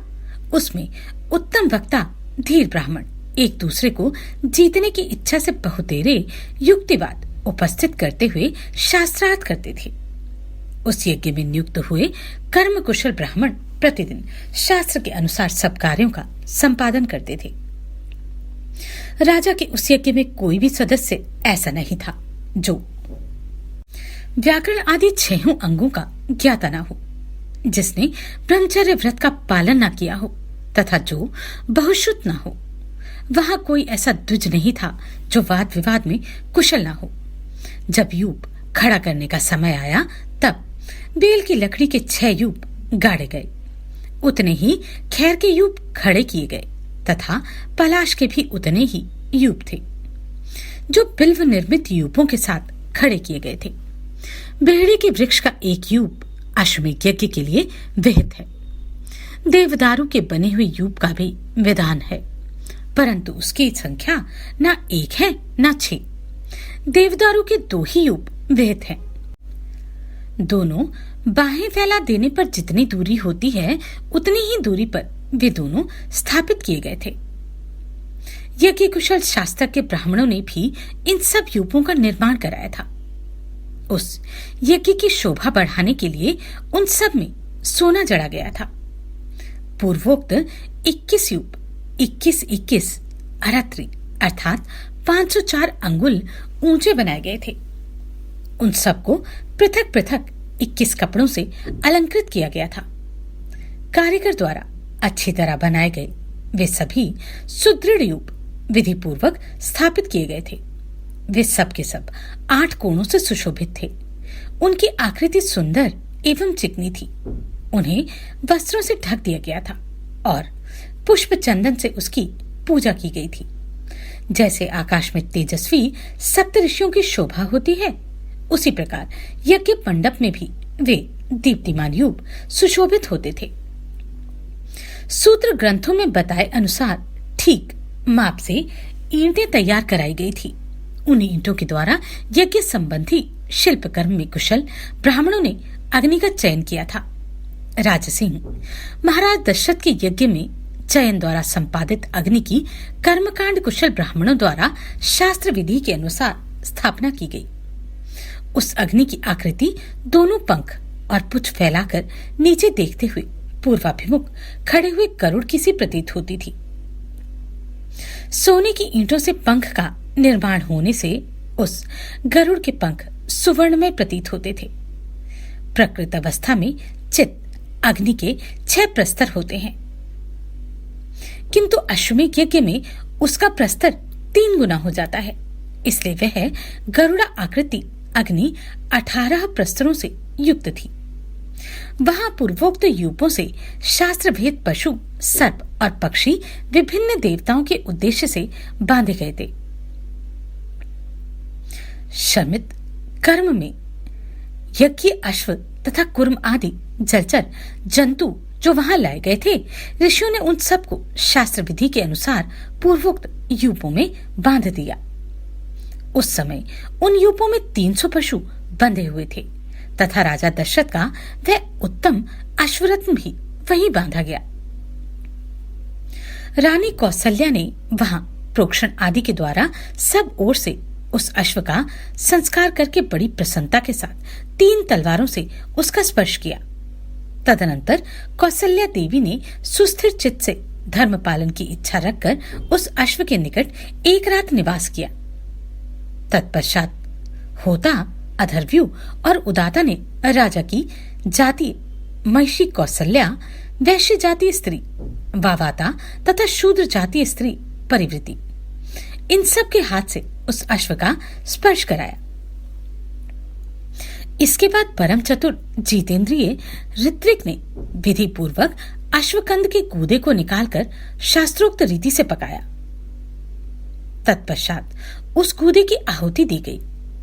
उसमें उत्तम वक्ता धीर ब्राह्मण एक दूसरे को जीतने की इच्छा से बहुतेरे युक्तिवाद उपस्थित करते हुए शास्त्रार्थ करते थे। उस यज्ञ में नियुक्त हुए कर्म कुशल ब्राह्मण प्रतिदिन शास्त्र के अनुसार सब कार्यों का संपादन करते थे। राजा के उस यज्ञ में कोई भी सदस्य ऐसा नहीं था जो व्याकरण आदि 6 अंगों का ज्ञाता न हो, जिसने ब्रह्मचर्य व्रत का पालन न किया हो तथा जो बहुश्रुत न हो। वहां कोई ऐसा द्विज नहीं था जो वाद विवाद में कुशल न हो। जब यूप खड़ा करने का समय आया तब बेल की लकड़ी के 6 यूप गाड़े गए, उतने ही खैर के यूप खड़े किए गए तथा पलाश के भी उतने ही यूप थे जो बिल्व निर्मित यूपों के साथ खड़े किए गए थे। बेहड़ी के वृक्ष का एक यूप अश्वमेध यज्ञ के लिए विहित है। देवदारू के बने हुए यूप का भी विधान है, परंतु उसकी संख्या न 1 है न 6। देवदारू के 2 ही यूप विहित हैं। दोनों बाहें फैला देने पर जितनी दूरी होती है उतनी ही दूरी पर वे दोनों स्थापित किए गए थे। यज्ञ कुशल शास्त्र के ब्राह्मणों ने भी इन सब यूपों का निर्माण कराया था। उस यज्ञ की शोभा बढ़ाने के लिए उन सब में सोना जड़ा गया था। पूर्वोक्त 21 यूप 21-21 अरात्रि अर्थात 504 अंगुल ऊंचे बनाए गए थे। उन सबको पृथक पृथक 21 कपड़ों से अलंकृत किया गया था। कारीगर द्वारा अच्छी तरह बनाए गए वे सभी सुदृढ़ यूप विधि पूर्वक स्थापित किए गए थे। वे सब के सब 8 कोणों से सुशोभित थे। उनकी आकृति सुंदर एवं चिकनी थी। उन्हें वस्त्रों से ढक दिया गया था और पुष्प चंदन से उसकी पूजा की गई थी। जैसे आकाश में तेजस्वी सप्तऋषियों की शोभा होती है, उसी प्रकार यज्ञ मंडप में भी वे दीप्तिमान यूप सुशोभित होते थे। सूत्र ग्रंथों में बताए अनुसार ठीक माप से ईंटें तैयार कराई गई थी। उन ईंटों के द्वारा यज्ञ संबंधी शिल्प कर्म में कुशल ब्राह्मणों ने अग्नि का चयन किया था। राजसिंह महाराज दशरथ के यज्ञ में चयन द्वारा संपादित अग्नि की कर्मकांड कुशल ब्राह्मणों द्वारा शास्त्र विधि के अनुसार स्थापना की गई। उस अग्नि की आकृति दोनों पंख और पुछ फैलाकर नीचे देखते हुए पूर्वाभिमुख खड़े हुए गरुड़ की सी प्रतीत होती थी। सोने की ईंटों से पंख का निर्माण होने से उस गरुड़ के पंख सुवर्णमय प्रतीत होते थे। प्रकृत अवस्था में चित अग्नि के 6 प्रस्तर होते हैं, किंतु अश्वमेध यज्ञ में उसका प्रस्तर 3 गुना हो जाता है। इसलिए वह गरुड़ा आकृति अग्नि 18 प्रस्तरों से युक्त थी। वहां पूर्वोक्त यूपों से शास्त्र भेद पशु, सर्प और पक्षी विभिन्न देवताओं के उद्देश्य से बांधे गए थे। शमित कर्म में यज्ञ अश्व तथा कुर्म आदि जलचर जंतु जो वहां लाए गए थे, ऋषियों ने उन सबको शास्त्र विधि के अनुसार पूर्वोक्त यूपों में बांध दिया। उस समय उन यूपों में 300 पशु बंधे हुए थे तथा राजा दशरथ का वह उत्तम अश्वरत्न भी वहीं बांधा गया। रानी कौसल्या ने वहां प्रोक्षण आदि के द्वारा सब ओर से उस अश्व का संस्कार करके बड़ी प्रसन्नता के साथ 3 तलवारों से उसका स्पर्श किया। तदनंतर कौसल्या देवी ने सुस्थिर चित्त से धर्म पालन की इच्छा रखकर उस अश्व के निकट एक रात निवास किया। तत्पश्चात होता, अधर्व्यू और उदाता ने राजा की जाति महिषी कौसल्या, वैश्य जातीय स्त्री वावाता तथा शूद्र जातीय स्त्री परिवृति, इन सब के हाथ से उस अश्व का स्पर्श कराया। इसके बाद परम चतुर जितेंद्रिय ऋत्विक ने विधि पूर्वक अश्वकंद के गूदे को निकालकर शास्त्रोक्त रीति से पकाया। तत्पश्चात उस गूदे की आहुति दी गई।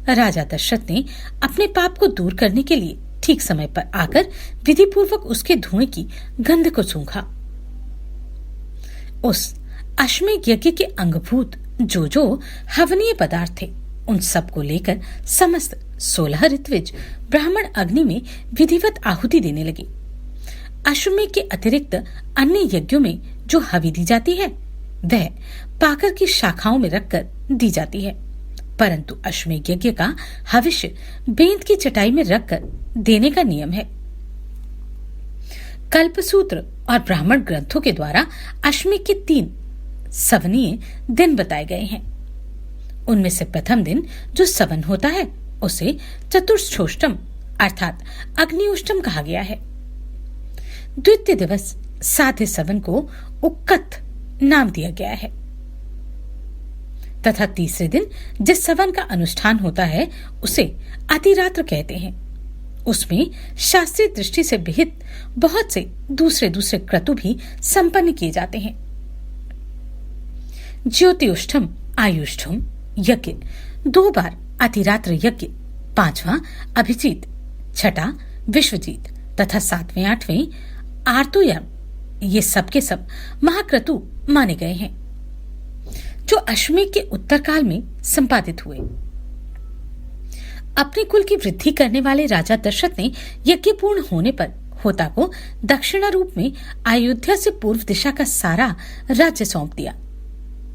राजा दशरथ ने अपने पाप को दूर करने के लिए ठीक समय पर आकर विधि पूर्वक उसके धुएं की गंध को सूंघा। उस अश्वमेध यज्ञ के अंगभूत जो जो हवनीय पदार्थ थे, उन सब को लेकर समस्त 16 ऋत्विज ब्राह्मण अग्नि में विधिवत आहुति देने लगे। अश्वमेध के अतिरिक्त अन्य यज्ञों में जो हवि दी जाती है वह पाकर की शाखाओं में रखकर दी जाती है, परंतु अश्वमेध यज्ञ का हविष्य बेंत की चटाई में रखकर देने का नियम है। कल्पसूत्र और ब्राह्मण ग्रंथों के द्वारा अश्वमेध के 3 सवनीय दिन बताए गए हैं। उनमें से प्रथम दिन जो सवन होता है उसे चतुर्षोष्टम अर्थात अग्निउष्टम कहा गया है। द्वितीय दिवस साध्य सवन को उक्कत नाम दिया गया है तथा तीसरे दिन जिस सवन का अनुष्ठान होता है उसे अतिरात्र कहते हैं। उसमें शास्त्रीय दृष्टि से विहित बहुत से दूसरे दूसरे क्रतु भी संपन्न किए जाते हैं। ज्योतिष्ठम आयुष्ठम यज्ञ 2 बार अतिरात्र यज्ञ, 5वां अभिजीत, 6ठा विश्वजीत तथा 7वें 8वें आर्तोयम, ये सब के सब महाक्रतु माने गए हैं जो अश्वमेध के उत्तर काल में संपादित हुए। अपने कुल की वृद्धि करने वाले राजा दशरथ ने यज्ञ पूर्ण होने पर होता को दक्षिणा रूप में अयोध्या से पूर्व दिशा का सारा राज्य सौंप दिया,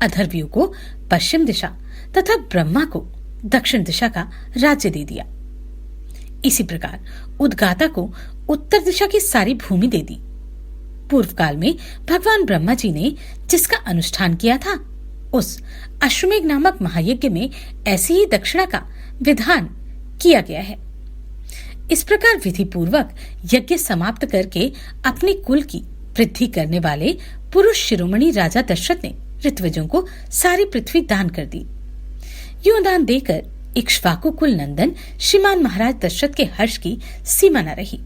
अधर्व्यू को पश्चिम दिशा तथा ब्रह्मा को दक्षिण दिशा का राज्य दे दिया। इसी प्रकार उद्गाता को उत्तर दिशा की सारी भूमि दे दी। पूर्व काल में भगवान ब्रह्मा जी ने जिसका अनुष्ठान किया था उस अश्वमेध नामक महायज्ञ में ऐसी ही दक्षिणा का विधान किया गया है। इस प्रकार विधि पूर्वक यज्ञ समाप्त करके अपने कुल की वृद्धि करने वाले पुरुष शिरोमणि राजा दशरथ ने ऋत्विजों को सारी पृथ्वी दान कर दी। यूं दान देकर इक्ष्वाकु कुल नंदन श्रीमान महाराज दशरथ के हर्ष की सीमा न रही,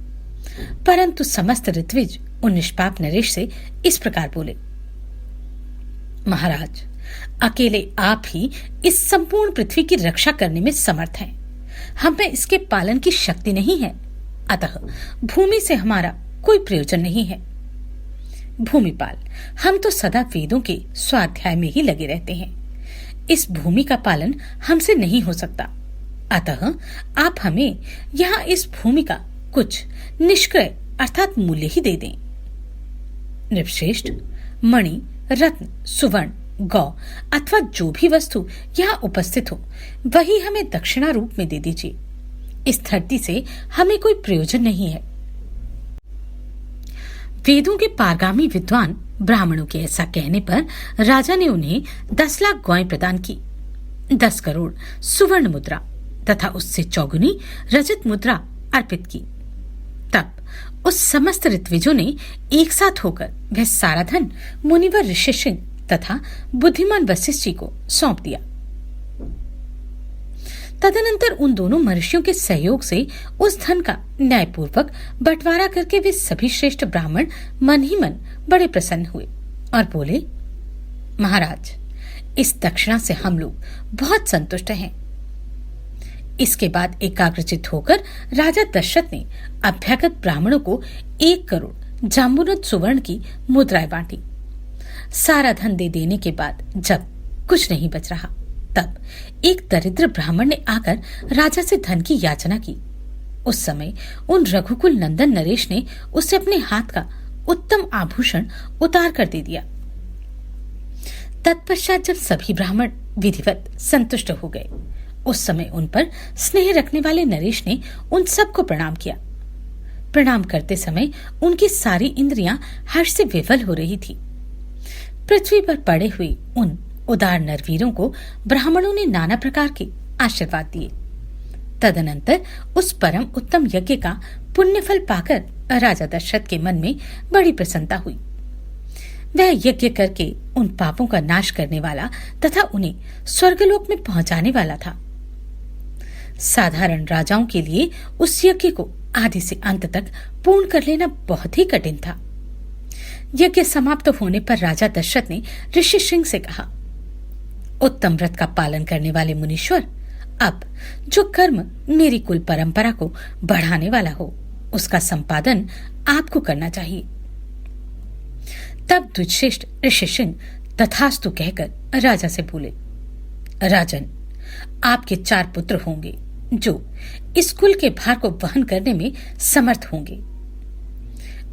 परंतु समस्त ऋत्विज उन निष्पाप नरेश से इस प्रकार बोले, महाराज, अकेले आप ही इस संपूर्ण पृथ्वी की रक्षा करने में समर्थ हैं। हम में इसके पालन की शक्ति नहीं है, अतः भूमि से हमारा कोई प्रयोजन नहीं है। भूमिपाल, हम तो सदा वेदों के स्वाध्याय में ही लगे रहते हैं। इस भूमि का पालन हमसे नहीं हो सकता, अतः आप हमें यहाँ इस भूमि का कुछ निष्क्रय अर्थात मूल्य ही दे दें। नृपश्रेष्ठ, मणि, रत्न, सुवर्ण, गौ अथवा जो भी वस्तु यहाँ उपस्थित हो वही हमें दक्षिणा रूप में दे दीजिए। इस धरती से हमें कोई प्रयोजन नहीं है। वेदों के पारगामी विद्वान ब्राह्मणों के ऐसा कहने पर राजा ने उन्हें 10 लाख गौएं प्रदान की, 10 करोड़ सुवर्ण मुद्रा तथा उससे चौगुनी रजत मुद्रा अर्पित की। तब उस समस्त ऋत्विजों ने एक साथ होकर वह सारा धन मुनिवर ऋषिशृंग तथा बुद्धिमान वशिष्ठ जी को सौंप दिया। तदनंतर उन दोनों महर्षियों के सहयोग से उस धन का न्यायपूर्वक बंटवारा करके वे सभी श्रेष्ठ ब्राह्मण मन ही मन बड़े प्रसन्न हुए और बोले, महाराज, इस दक्षिणा से हम लोग बहुत संतुष्ट हैं। इसके बाद एकाग्रचित होकर राजा दशरथ ने अभ्यागत ब्राह्मणों को 1 करोड़ जाम्बुनद सुवर्ण की मुद्राएं बांटी। सारा धन दे देने के बाद जब कुछ नहीं बच रहा, तब एक दरिद्र ब्राह्मण ने आकर राजा से धन की याचना की। उस समय उन रघुकुल नंदन नरेश ने उसे अपने हाथ का उत्तम आभूषण उतार कर दे दिया। तत्पश्चात जब सभी ब्राह्मण विधिवत संतुष्ट हो गए, उस समय उन पर स्नेह रखने वाले नरेश ने उन सबको प्रणाम किया। प्रणाम करते समय उनकी सारी इंद्रियां हर्ष से विवल हो रही थी। पृथ्वी पर पड़े हुए उन उदार नरवीरों को ब्राह्मणों ने नाना प्रकार के आशीर्वाद दिए। तदनंतर उस परम उत्तम यज्ञ का पुण्य फल पाकर राजा दशरथ के मन में बड़ी प्रसन्नता हुई। वह यज्ञ करके उन पापों का नाश करने वाला तथा उन्हें स्वर्गलोक में पहुंचाने वाला था। साधारण राजाओं के लिए उस यज्ञ को आदि से अंत तक पूर्ण कर लेना बहुत ही कठिन था। यज्ञ समाप्त होने पर राजा दशरथ ने ऋषि सिंह से कहा, उत्तम व्रत का पालन करने वाले मुनीश्वर, अब जो कर्म मेरी कुल परंपरा को बढ़ाने वाला हो, उसका संपादन आपको करना चाहिए। तब द्विजश्रेष्ठ ऋषिसिंह तथास्तु कहकर राजा से बोले, राजन, आपके 4 पुत्र होंगे जो इस कुल के भार को वहन करने में समर्थ होंगे।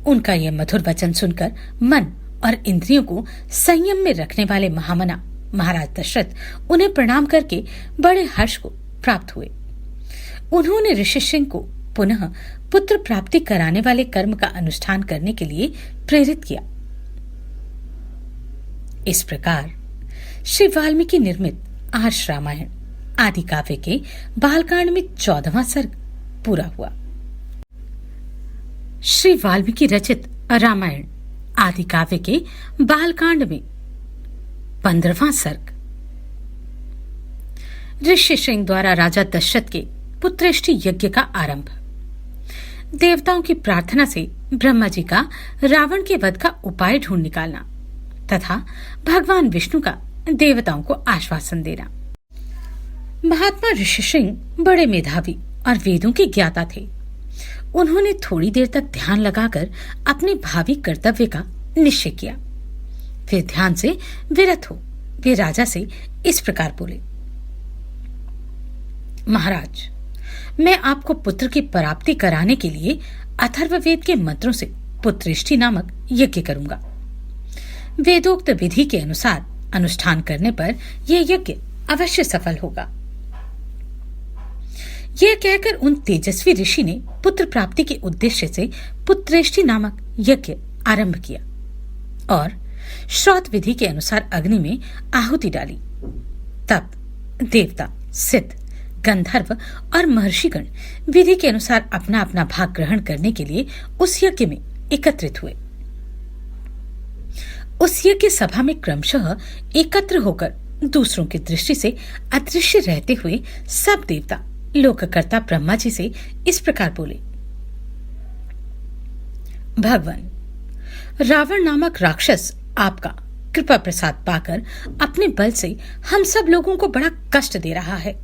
उनका यह मधुर वचन सुनकर मन और इंद्रियों को संयम में रखने वाले महामना महाराज दशरथ उन्हें प्रणाम करके बड़े हर्ष को प्राप्त हुए। उन्होंने ऋषि सिंह को पुनः पुत्र प्राप्ति कराने वाले कर्म का अनुष्ठान करने के लिए प्रेरित किया। इस प्रकार श्री वाल्मीकि निर्मित आर्ष रामायण आदि काव्य के बालकांड में 14वां सर्ग पूरा हुआ। श्री वाल्मीकि रचित रामायण आदि काव्य के बालकांड में 15वां सर्ग। ऋषि सिंह द्वारा राजा दशरथ के पुत्रेष्टि यज्ञ का आरंभ। देवताओं की प्रार्थना से ब्रह्मा जी का रावण के वध का उपाय ढूंढ निकालना तथा भगवान विष्णु का देवताओं को आश्वासन देना। महात्मा ऋषि सिंह बड़े मेधावी और वेदों के ज्ञाता थे। उन्होंने थोड़ी देर तक ध्यान लगाकर अपने भावी कर्तव्य का निश्चय किया। फिर ध्यान से विरत हो वे राजा से इस प्रकार बोले, महाराज, मैं आपको पुत्र की प्राप्ति कराने के लिए अथर्ववेद के मंत्रों से पुत्रेष्टि नामक यज्ञ करूंगा। वेदोक्त विधि के अनुसार अनुष्ठान करने पर यह यज्ञ अवश्य सफल होगा। यह कहकर उन तेजस्वी ऋषि ने पुत्र प्राप्ति के उद्देश्य से पुत्रेष्टि नामक यज्ञ आरंभ किया और श्रौत विधि के अनुसार अग्नि में आहुति डाली। तब देवता, सिद्ध, गंधर्व और महर्षिगण विधि के अनुसार अपना अपना भाग ग्रहण करने के लिए उस यज्ञ में एकत्रित हुए। उस यज्ञ सभा में क्रमशः एकत्र होकर दूसरों की दृष्टि से अदृश्य रहते हुए सब देवता लोककर्ता ब्रह्मा जी से इस प्रकार बोले, भगवान, रावण नामक राक्षस आपका कृपा प्रसाद पाकर अपने बल से हम सब लोगों को बड़ा कष्ट दे रहा है।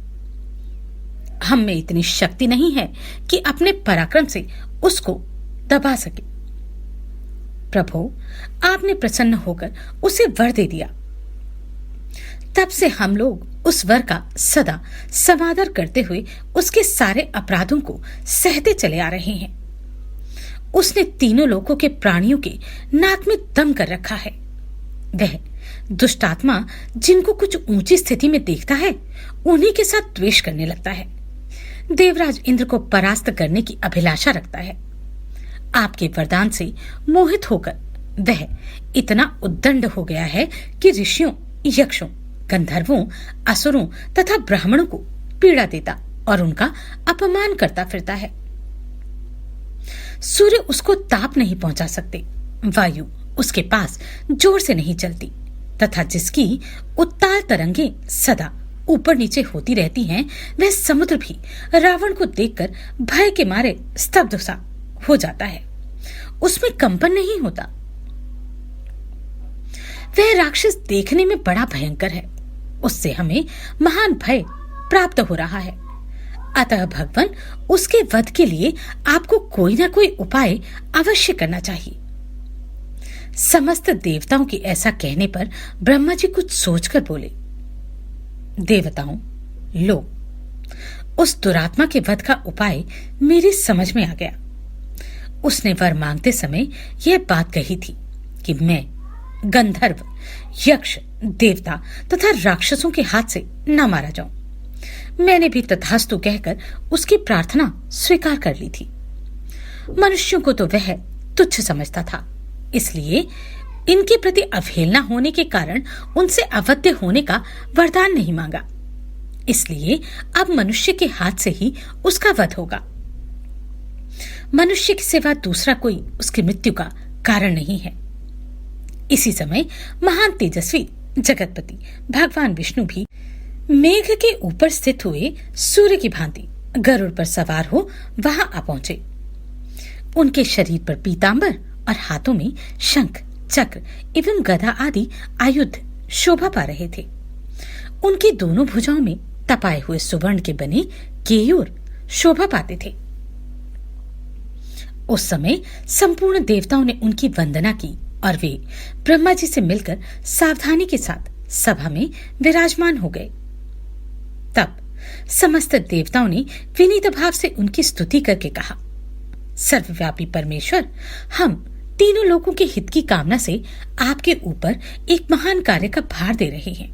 हम में इतनी शक्ति नहीं है कि अपने पराक्रम से उसको दबा सके। प्रभु, आपने प्रसन्न होकर उसे वर दे दिया। तब से हम लोग उस वर का सदा समादर करते हुए उसके सारे अपराधों को सहते चले आ रहे हैं। उसने तीनों लोकों के प्राणियों के नाक में दम कर रखा है। वह दुष्टात्मा जिनको कुछ ऊंची स्थिति में देखता है उन्हीं के साथ द्वेष करने लगता है। देवराज इंद्र को परास्त करने की अभिलाषा रखता है। आपके वरदान से मोहित होकर वह इतना उद्दंड हो गया है कि ऋषियों, यक्षों, गंधर्वों, असुरों तथा ब्राह्मणों को पीड़ा देता और उनका अपमान करता फिरता है। सूर्य उसको ताप नहीं पहुंचा सकते, वायु उसके पास जोर से नहीं चलती तथा जिसकी उत्ताल तरंगे सदा ऊपर नीचे होती रहती हैं, वह समुद्र भी रावण को देखकर भय के मारे स्तब्ध सा हो जाता है। उसमें कंपन नहीं होता। वह राक्षस देखने में बड़ा भयंकर है। उससे हमें महान भय प्राप्त हो रहा है। अतः भगवान, उसके वध के लिए आपको कोई ना कोई उपाय अवश्य करना चाहिए। समस्त देवताओं के ऐसा कहने पर ब्रह्मा जी कुछ सोचकर बोले, देवताओं, लो, उस दुरात्मा के वध का उपाय मेरी समझ में आ गया। उसने वर मांगते समय यह बात कही थी कि मैं गंधर्व, यक्ष, देवता तथा राक्षसों के हाथ से न मारा जाऊं। मैंने भी तथास्तु कहकर उसकी प्रार्थना स्वीकार कर ली थी। मनुष्यों को तो वह तुच्छ समझता था, इसलिए इनके प्रति अवहेलना होने के कारण उनसे अवध्य होने का वरदान नहीं मांगा। इसलिए अब मनुष्य के हाथ से ही उसका वध होगा। मनुष्य के सिवा दूसरा कोई उसकी मृत्यु का कारण नहीं है। इसी समय महान तेजस्वी जगतपति भगवान विष्णु भी मेघ के ऊपर स्थित हुए सूर्य की भांति गरुड़ पर सवार हो वहां आ पहुंचे। उनके शरीर पर पीतांबर और हाथों में शंख, चक्र एवं गदा आदि आयुध शोभा पा रहे थे। उनकी दोनों भुजाओं में तपाए हुए सुवर्ण के बने केयूर शोभा पाते थे। उस समय संपूर्ण देवताओं ने उनकी वंदना की और वे ब्रह्मा जी से मिलकर सावधानी के साथ सभा में विराजमान हो गए। तब समस्त देवताओं ने विनीत भाव से उनकी स्तुति करके कहा, सर्वव्यापी परमेश्वर, हम तीनों लोगों के हित की कामना से आपके ऊपर एक महान कार्य का भार दे रहे हैं।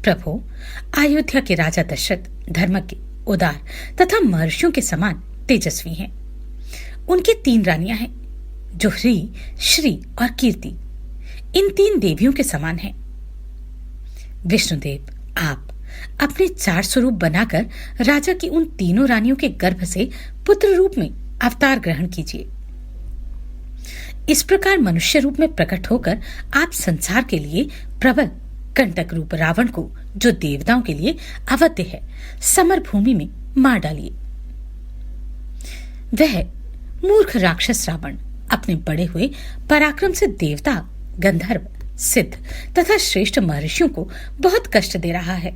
प्रभु, अयोध्या के राजा दशरथ धर्मज्ञ, उदार तथा महर्षियों के समान तेजस्वी हैं। उनकी 3 रानियां हैं जो ह्री, श्री और कीर्ति इन 3 देवियों के समान हैं। विष्णुदेव, आप अपने 4 स्वरूप बनाकर राजा की उन तीनों रानियों के गर्भ से पुत्र रूप में अवतार ग्रहण कीजिए। इस प्रकार मनुष्य रूप में प्रकट होकर आप संसार के लिए प्रबल कंटक रूप रावण को, जो देवताओं के लिए अवध्य है, समर भूमि में मार डालिए। वह मूर्ख राक्षस रावण अपने बड़े हुए पराक्रम से देवता, गंधर्व, सिद्ध तथा श्रेष्ठ महर्षियों को बहुत कष्ट दे रहा है।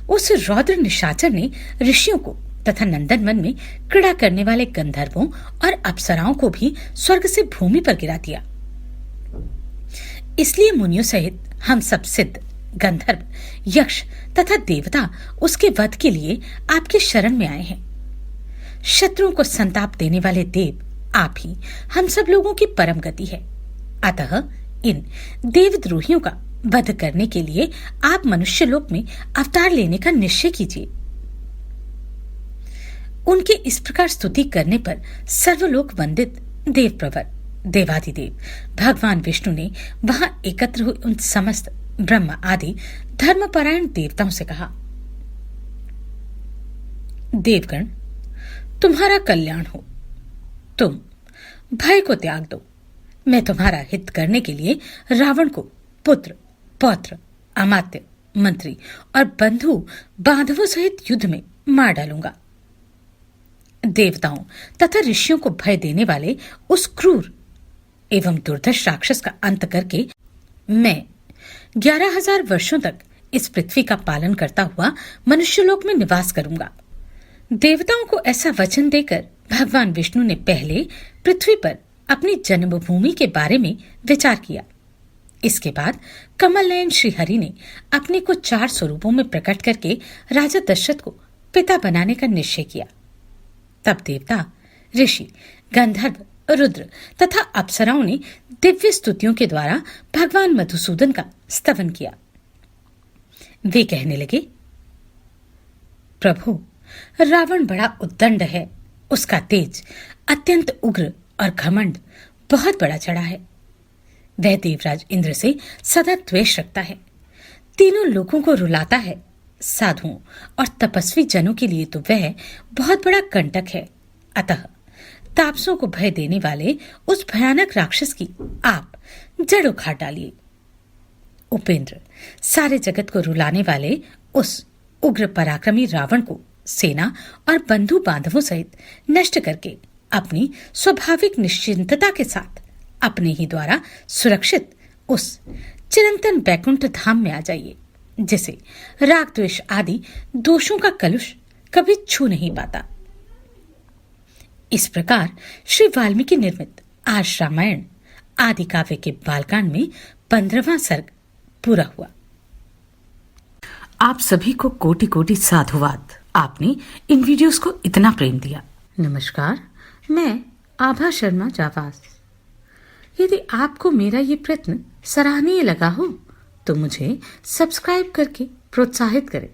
उस रौद्र निशाचर ने ऋषियों को तथा नंदनवन में क्रीड़ा करने वाले गंधर्वों और अप्सराओं को भी स्वर्ग से भूमि पर गिरा दिया। इसलिए मुनियों सहित हम सब सिद्ध, गंधर्व, यक्ष तथा देवता उसके वध के लिए आपके शरण में आए हैं। शत्रुओं को संताप देने वाले देव आप ही हम सब लोगों की परम गति है। अतः इन देवद्रोहियों का वध करने के लिए आप मनुष्य लोक में अवतार लेने का निश्चय कीजिए। उनके इस प्रकार स्तुति करने पर सर्वलोक वंदित देव प्रवर, देवादिदेव भगवान विष्णु ने वहां एकत्र हुए उन समस्त ब्रह्मा आदि धर्मपरायण देवताओं से कहा, देवगण, तुम्हारा कल्याण हो। तुम भय को त्याग दो। मैं तुम्हारा हित करने के लिए रावण को पुत्र, पौत्र, अमात्य, मंत्री और बंधु बांधवों सहित युद्ध में मार डालूंगा। देवताओं तथा ऋषियों को भय देने वाले उस क्रूर एवं दुर्धर्ष राक्षस का अंत करके मैं 11,000 वर्षों तक इस पृथ्वी का पालन करता हुआ मनुष्यलोक में निवास करूंगा। देवताओं को ऐसा वचन देकर भगवान विष्णु ने पहले पृथ्वी पर अपनी जन्मभूमि के बारे में विचार किया। इसके बाद कमल नयन श्रीहरि ने अपने को 4 स्वरूपों में प्रकट करके राजा दशरथ को पिता बनाने का निश्चय किया। तब देवता, ऋषि, गंधर्व, रुद्र तथा अप्सराओं ने दिव्य स्तुतियों के द्वारा भगवान मधुसूदन का स्तवन किया। वे कहने लगे, प्रभु, रावण बड़ा उद्दंड है। उसका तेज अत्यंत उग्र और घमंड बहुत बड़ा चढ़ा है। वह देवराज इंद्र से सदा द्वेष रखता है। तीनों लोगों को रुलाता है। साधुओं और तपस्वी जनों के लिए तो वह बहुत बड़ा कंटक है। अतः तापसों को भय देने वाले उस भयानक राक्षस की आप जड़ उखाड़ डालिए। उपेंद्र, सारे जगत को रुलाने वाले उस उग्र पराक्रमी रावण को सेना और बंधु बांधवों सहित नष्ट करके अपनी स्वाभाविक निश्चिंतता के साथ अपने ही द्वारा सुरक्षित उस चिरंतन बैकुंठ धाम में आ जाइए, जिसे राग द्वेष आदि दोषों का कलुष कभी छू नहीं पाता। इस प्रकार श्री वाल्मीकि निर्मित आज रामायण आदि काव्य के बालकांड में 15वां सर्ग पूरा हुआ। आप सभी को कोटि कोटि साधुवाद। आपने इन वीडियोस को इतना प्रेम दिया। नमस्कार, मैं आभा शर्मा जावास। यदि आपको मेरा ये प्रयत्न सराहनीय लगा हो तो मुझे सब्सक्राइब करके प्रोत्साहित करें।